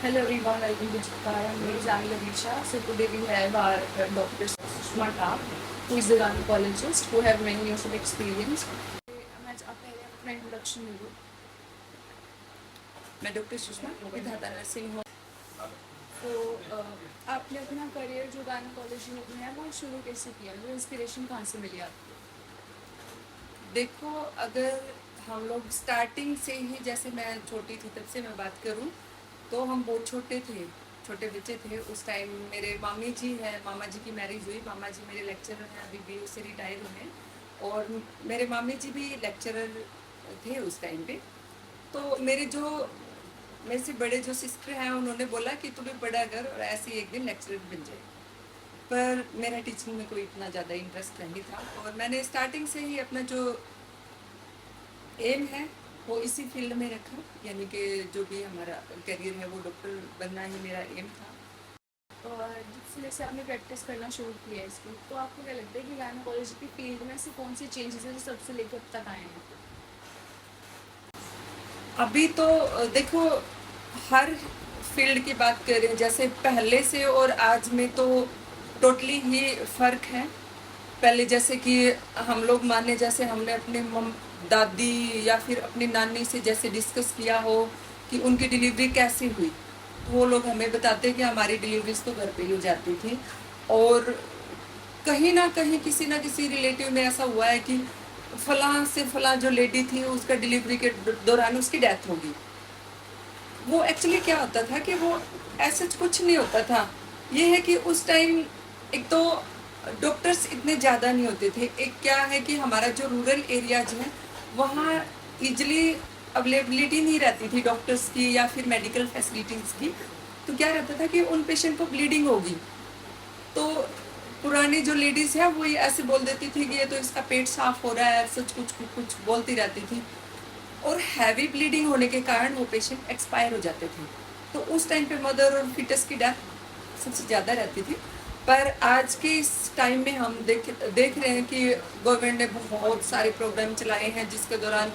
Hello everyone, welcome to Chitara. My name is Ami Lavisha. So today we have our Dr. Sushma Tap, who is a gynecologist who have many years of experience. मैं आज आप पहले अपना introduction दे दूँ. मैं doctor Sushma विधाता nursing home. तो आपने अपना करियर जो गायनोकोलॉजी में है वो शुरू कैसे किया, जो इंस्पिरेशन कहाँ से मिली आपको? देखो, अगर हम लोग स्टार्टिंग से ही, जैसे मैं छोटी थी तब से मैं बात करूं, तो हम बहुत छोटे थे, छोटे बच्चे थे उस टाइम. मेरे मामी जी हैं, मामा जी की मैरिज हुई. मामा जी मेरे लेक्चरर हैं, अभी भी उससे रिटायर हुए. और मेरे मामी जी भी लेक्चरर थे उस टाइम पे. तो मेरे से बड़े जो सिस्टर हैं उन्होंने बोला कि तू भी पढ़ा कर और ऐसे ही एक दिन लेक्चरर बन जाए. पर मेरा टीचिंग में कोई इतना ज़्यादा इंटरेस्ट नहीं था और मैंने स्टार्टिंग से ही अपना जो एम है वो इसी फील्ड में रखा, यानी कि जो भी हमारा करियर है वो डॉक्टर बनना ही मेरा एम था. और जैसे आपने प्रैक्टिस करना शुरू किया इसको, तो आपको क्या लगता है कि गायनोकोलॉजी की फील्ड में से कौन सी चेंजेस है जो सबसे लेकर अब तक आए हैं? अभी तो देखो, हर फील्ड की बात करें, जैसे पहले से और आज में तो टोटली ही फर्क है. पहले जैसे कि हम लोग माने, जैसे हमने अपने दादी या फिर अपनी नानी से जैसे डिस्कस किया हो कि उनकी डिलीवरी कैसे हुई, तो वो लोग हमें बताते कि हमारी डिलीवरीज तो घर पे ही हो जाती थी. और कहीं ना कहीं किसी ना किसी रिलेटिव में ऐसा हुआ है कि फलां से फलां जो लेडी थी उसका डिलीवरी के दौरान उसकी डेथ होगी. वो एक्चुअली क्या होता था कि वो ऐसा कुछ नहीं होता था. ये है कि उस टाइम एक तो डॉक्टर्स इतने ज़्यादा नहीं होते थे. एक क्या है कि हमारा जो रूरल एरियाज है वहाँ इजली अवेलेबिलिटी नहीं रहती थी डॉक्टर्स की या फिर मेडिकल फैसिलिटीज़ की. तो क्या रहता था कि उन पेशेंट को ब्लीडिंग होगी तो पुरानी जो लेडीज है वो ये ऐसे बोल देती थी कि ये तो इसका पेट साफ हो रहा है, सच कुछ कुछ बोलती रहती थी. और हैवी ब्लीडिंग होने के कारण वो पेशेंट एक्सपायर हो जाते थे. तो उस टाइम पे मदर और फिटस की डेथ सबसे ज़्यादा रहती थी. पर आज के इस टाइम में हम देख रहे हैं कि गवर्नमेंट ने बहुत सारे प्रोग्राम चलाए हैं जिसके दौरान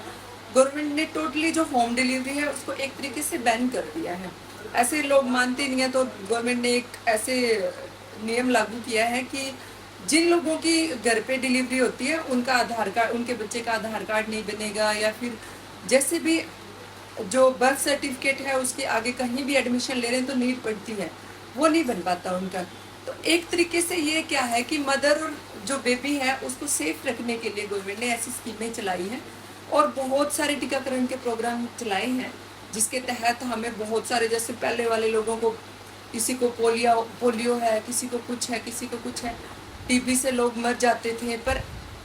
गवर्नमेंट ने टोटली जो होम डिलीवरी है उसको एक तरीके से बैन कर दिया है. ऐसे लोग मानते नहीं है तो गवर्नमेंट ने एक ऐसे नियम लागू किया है कि जिन लोगों की घर पे डिलीवरी होती है उनका आधार कार्ड, उनके बच्चे का आधार कार्ड नहीं बनेगा, या फिर जैसे भी जो बर्थ सर्टिफिकेट है उसके आगे कहीं भी एडमिशन ले रहे हैं तो नीड पड़ती है, वो नहीं बन पाता उनका. तो एक तरीके से ये क्या है कि मदर और जो बेबी है उसको सेफ रखने के लिए गवर्नमेंट ने ऐसी स्कीमें चलाई हैं और बहुत सारे टीकाकरण के प्रोग्राम चलाए हैं जिसके तहत हमें बहुत सारे, जैसे पहले वाले लोगों को किसी को पोलियो है, किसी को कुछ है, किसी को कुछ है, टीबी से लोग मर जाते थे. पर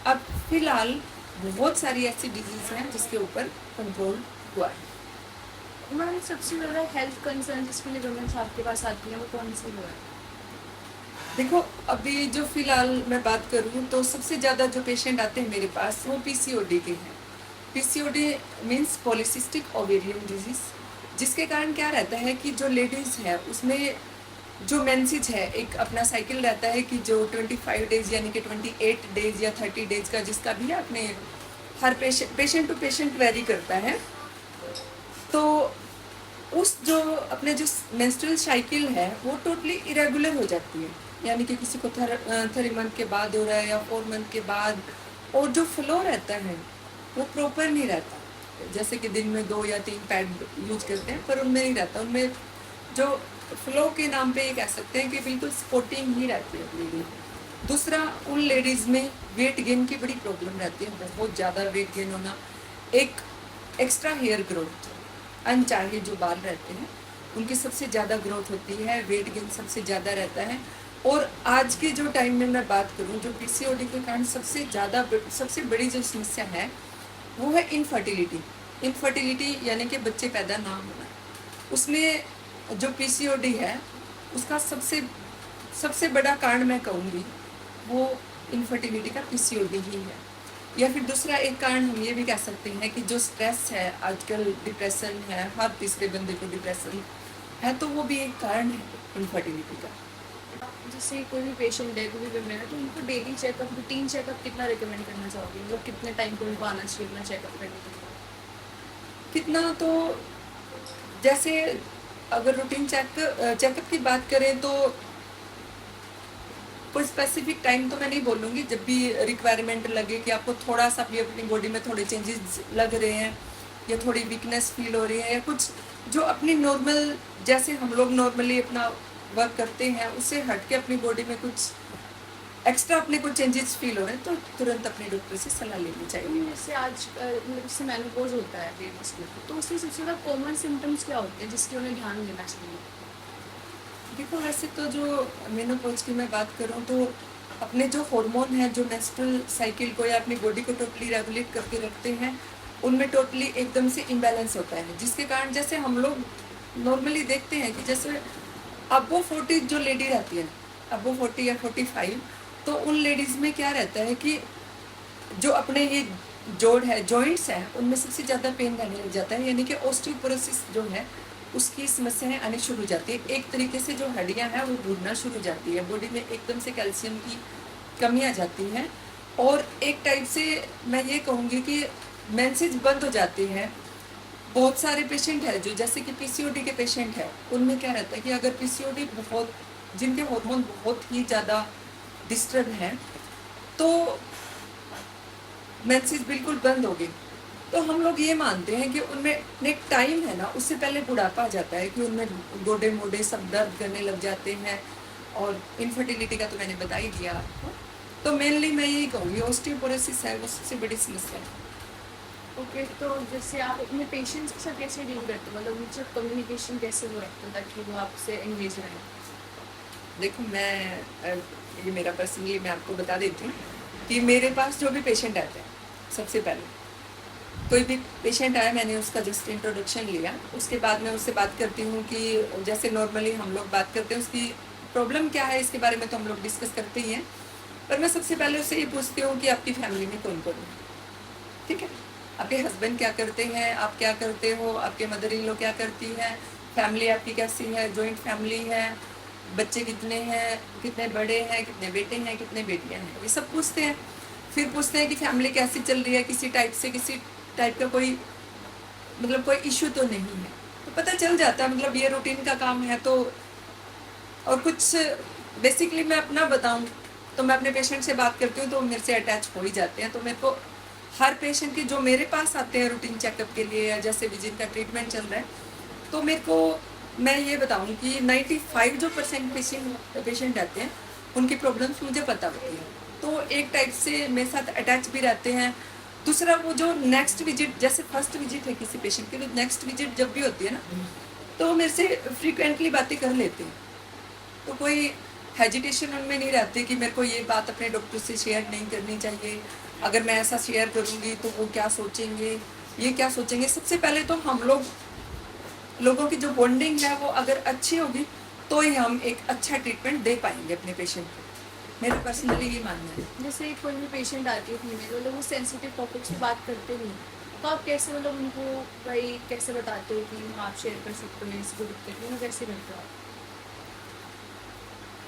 अब फिलहाल बहुत सारी ऐसी डिजीज हैं जिसके ऊपर कंट्रोल हुआ है. मैम, सबसे ज़्यादा हेल्थ कंसर्न जिसके लिए गवर्नमेंट आपके पास आती है वो कौन सी है? देखो, अभी जो फिलहाल मैं बात करूँ तो सबसे ज़्यादा जो पेशेंट आते हैं मेरे पास वो पीसीओडी के हैं. PCOD means polycystic ovarian disease, जिसके कारण क्या रहता है कि जो लेडीज़ है उसमें जो मेंसेज है एक अपना साइकिल रहता है कि जो 25 डेज यानी कि 28 डेज या 30 डेज का जिसका भी है, अपने हर पेशेंट टू पेशेंट वेरी करता है. तो उस जो अपने जो मेंस्ट्रुअल साइकिल है वो टोटली इरेगुलर हो जाती है, यानी कि किसी को 3 मंथ के बाद हो रहा है या 4 मंथ के बाद. और जो फ्लो रहता है वो प्रॉपर नहीं रहता. जैसे कि दिन में 2 या 3 पैड यूज करते हैं पर उनमें नहीं रहता. उनमें जो फ्लो के नाम पे ये कह सकते हैं कि बिल्कुल स्पॉटिंग ही रहती है ब्लीडिंग. दूसरा, उन लेडीज़ में वेट गेन की बड़ी प्रॉब्लम रहती है, बहुत ज़्यादा वेट गेन होना. एक एक्स्ट्रा हेयर ग्रोथ, अनचाहे जो बाल रहते हैं उनकी सबसे ज़्यादा ग्रोथ होती है, वेट गेन सबसे ज़्यादा रहता है. और आज के जो टाइम में मैं बात करूं, जो पीसीओडी के कारण सबसे बड़ी जो समस्या है वो है इनफर्टिलिटी यानी कि बच्चे पैदा ना होना. उसमें जो पीसीओडी है उसका सबसे बड़ा कारण मैं कहूँगी वो इनफर्टिलिटी का पीसीओडी ही है. या फिर दूसरा एक कारण हम ये भी कह सकते हैं कि जो स्ट्रेस है, आजकल डिप्रेशन है, हर तीसरे बंदे को डिप्रेशन है, तो वो भी एक कारण है इनफर्टिलिटी का. जैसे कोई भी पेशेंट है, कोई भी बीमार है, तो उनको डेली चेकअप, रूटीन चेकअप कितना रिकमेंड करना चाहोगे? मतलब कितने टाइम को उनको आना चाहिए अपना चेकअप करने के लिए? कितना तो जैसे अगर रूटीन चेकअप की बात करें तो कोई स्पेसिफिक टाइम तो मैं नहीं बोलूँगी, जब भी रिक्वायरमेंट लगे कि आपको थोड़ा सा भी अपनी बॉडी में थोड़े चेंजेस लग रहे हैं या थोड़ी वीकनेस फील हो रही है या कुछ जो अपनी नॉर्मल, जैसे हम लोग नॉर्मली अपना वर्क करते हैं उससे हट के अपनी बॉडी में कुछ एक्स्ट्रा अपने को चेंजेस फील हो रहे हैं तो तुरंत अपने डॉक्टर से सलाह लेनी चाहिए। जैसे आज मतलब जैसे मेनोपॉज होता है लेडीज में, तो उसमें सबसे ज़्यादा कॉमन सिम्टम्स क्या होते हैं जिसके उन्हें ध्यान देना चाहिए? देखो वैसे तो जो मेनोपॉज की मैं बात करूँ तो अपने जो हार्मोन है जो मेंस्ट्रुअल साइकिल को या अपनी बॉडी को टोटली रेगुलेट करके रखते हैं उनमें टोटली एकदम से इम्बैलेंस होता है, जिसके कारण जैसे हम लोग नॉर्मली देखते हैं कि जैसे अबो 40 जो लेडी रहती है, अबो 40 या 45, तो उन लेडीज़ में क्या रहता है कि जो अपने ये जोड़ है जॉइंट्स हैं उनमें सबसे ज़्यादा पेन रहने लग जाता है, यानी कि ऑस्टियोपोरोसिस जो है उसकी समस्याएं आनी शुरू हो जाती है। एक तरीके से जो हड्डियां हैं वो भूनना शुरू हो जाती है, बॉडी में एकदम से कैल्शियम की कमी आ जाती है और एक टाइप से मैं ये कहूँगी कि मेंसेज बंद हो जाती है। बहुत सारे पेशेंट हैं जो जैसे कि पीसीओडी के पेशेंट हैं, उनमें क्या रहता है कि अगर पीसीओडी बहुत, जिनके हार्मोन बहुत ही ज़्यादा डिस्टर्ब हैं, तो मेंसेस बिल्कुल बंद हो गई, तो हम लोग ये मानते हैं कि उनमें एक टाइम है ना, उससे पहले बुढ़ापा आ जाता है कि उनमें गोडे मोडे सब दर्द करने लग जाते हैं और इनफर्टिलिटी का तो मैंने बता ही दिया आपको। तो मेनली मैं यही कहूँगी ऑस्टियोपोरोसिस है वो सबसे बड़ी समस्या है। ओके, तो जैसे आप अपने पेशेंट्स के साथ कैसे डील करते हो, मतलब उनसे कम्युनिकेशन कैसे वो रखते हो ताकि वो आपसे एंगेज रहें? देखो मैं ये मेरा पर्सनली मैं आपको बता देती हूँ कि मेरे पास जो भी पेशेंट आते हैं, सबसे पहले कोई भी पेशेंट आया मैंने उसका जस्ट इंट्रोडक्शन लिया, उसके बाद मैं उससे बात करती हूँ कि जैसे नॉर्मली हम लोग बात करते हैं उसकी प्रॉब्लम क्या है, इसके बारे में तो हम लोग डिस्कस करते ही हैं, पर मैं सबसे पहले उससे ये पूछती हूँ कि आपकी फैमिली में कौन कौन है, ठीक है, आपके हस्बैंड क्या करते हैं, आप क्या करते हो, आपके मदर इन लॉ क्या करती है, फैमिली आपकी कैसी है, जॉइंट फैमिली है, बच्चे कितने हैं, कितने बड़े हैं, कितने बेटे हैं, कितने बेटियां हैं, ये सब पूछते हैं। फिर पूछते हैं कि फैमिली कैसी चल रही है, किसी टाइप का कोई मतलब कोई इश्यू तो नहीं है, तो पता चल जाता है, मतलब ये रूटीन का काम है। तो और कुछ बेसिकली मैं अपना बताऊं तो मैं अपने पेशेंट से बात करती हूँ तो मेरे से अटैच हो ही जाते हैं, तो मेरे को हर पेशेंट की जो मेरे पास आते हैं रूटीन चेकअप के लिए या जैसे भी जिनका ट्रीटमेंट चल रहा है, तो मेरे को मैं ये बताऊं कि 95 जो % पेशेंट आते हैं उनकी प्रॉब्लम्स मुझे पता होती है, तो एक टाइप से मेरे साथ अटैच भी रहते हैं। दूसरा वो जो नेक्स्ट विजिट, जैसे फर्स्ट विजिट है किसी पेशेंट की, तो नेक्स्ट विजिट जब भी होती है ना, तो मेरे से फ्रीक्वेंटली बातें कर लेते हैं, तो कोई हेजिटेशन उनमें नहीं रहती कि मेरे को ये बात अपने डॉक्टर से शेयर नहीं करनी चाहिए, अगर मैं ऐसा शेयर करूँगी तो वो क्या सोचेंगे, ये क्या सोचेंगे। सबसे पहले तो हम लोगों की जो बॉन्डिंग है वो अगर अच्छी होगी तो ही हम एक अच्छा ट्रीटमेंट दे पाएंगे अपने पेशेंट को, मेरा पर्सनली ये मानना है। जैसे कोई भी पेशेंट आती है फीमेल, मतलब वो सेंसिटिव टॉपिक्स पे बात करते नहीं, तो आप कैसे मतलब उनको भाई कैसे बताते हो कि हाँ आप शेयर कर सकते हो इसको दिक्कत है, कैसे करते हो आप?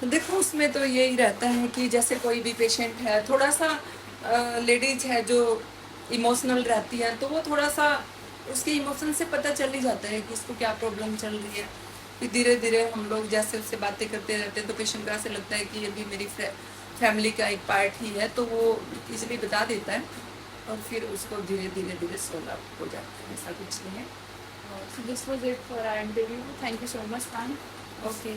देखो उसमें तो यही रहता है कि जैसे कोई भी पेशेंट है, थोड़ा सा लेडीज है जो इमोशनल रहती है, तो वो थोड़ा सा उसके इमोशन से पता चल ही जाता है कि इसको क्या प्रॉब्लम चल रही है। फिर धीरे धीरे हम लोग जैसे उससे बातें करते रहते हैं तो पेशेंट को ऐसे लगता है कि अभी मेरी फैमिली का एक पार्ट ही है, तो वो इजीली बता देता है और फिर उसको धीरे धीरे सॉल्व हो जाता है, ऐसा कुछ नहीं है। So this was it for our interview. Thank you so much, ma'am. Okay.